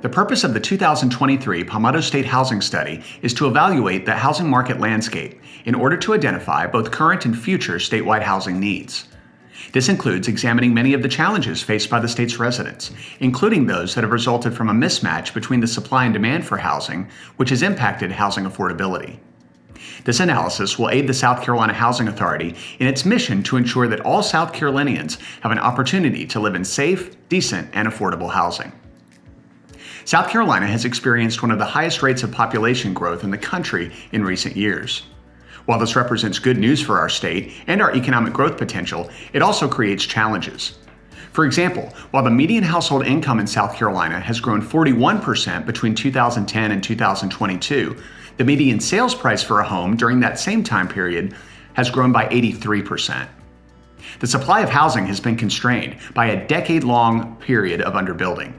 The purpose of the 2023 Palmetto State Housing Study is to evaluate the housing market landscape in order to identify both current and future statewide housing needs. This includes examining many of the challenges faced by the state's residents, including those that have resulted from a mismatch between the supply and demand for housing, which has impacted housing affordability. This analysis will aid the South Carolina Housing Authority in its mission to ensure that all South Carolinians have an opportunity to live in safe, decent, and affordable housing. South Carolina has experienced one of the highest rates of population growth in the country in recent years. While this represents good news for our state and our economic growth potential, it also creates challenges. For example, while the median household income in South Carolina has grown 41% between 2010 and 2022, the median sales price for a home during that same time period has grown by 83%. The supply of housing has been constrained by a decade-long period of underbuilding.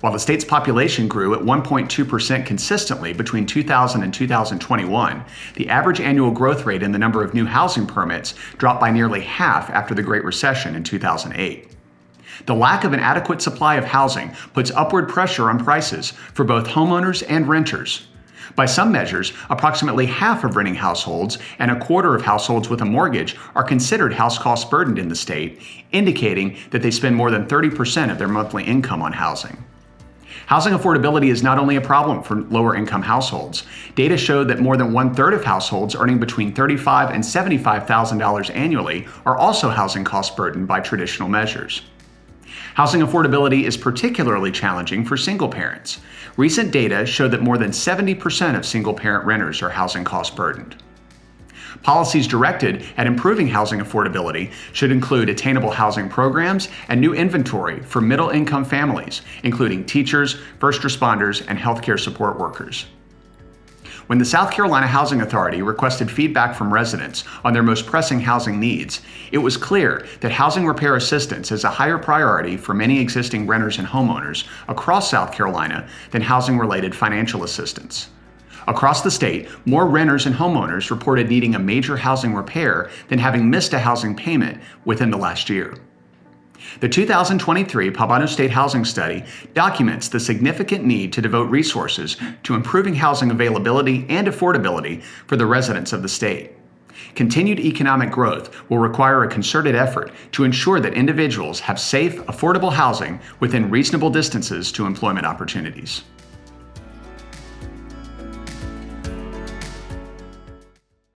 While the state's population grew at 1.2% consistently between 2000 and 2021, the average annual growth rate in the number of new housing permits dropped by nearly half after the Great Recession in 2008. The lack of an adequate supply of housing puts upward pressure on prices for both homeowners and renters. By some measures, approximately half of renting households and a quarter of households with a mortgage are considered house cost burdened in the state, indicating that they spend more than 30% of their monthly income on housing. Housing affordability is not only a problem for lower-income households. Data show that more than one-third of households earning between $35,000 and $75,000 annually are also housing cost burdened by traditional measures. Housing affordability is particularly challenging for single parents. Recent data show that more than 70% of single-parent renters are housing cost burdened. Policies directed at improving housing affordability should include attainable housing programs and new inventory for middle-income families, including teachers, first responders, and healthcare support workers. When the South Carolina Housing Authority requested feedback from residents on their most pressing housing needs, it was clear that housing repair assistance is a higher priority for many existing renters and homeowners across South Carolina than housing-related financial assistance. Across the state, more renters and homeowners reported needing a major housing repair than having missed a housing payment within the last year. The 2023 Palmetto State Housing Study documents the significant need to devote resources to improving housing availability and affordability for the residents of the state. Continued economic growth will require a concerted effort to ensure that individuals have safe, affordable housing within reasonable distances to employment opportunities.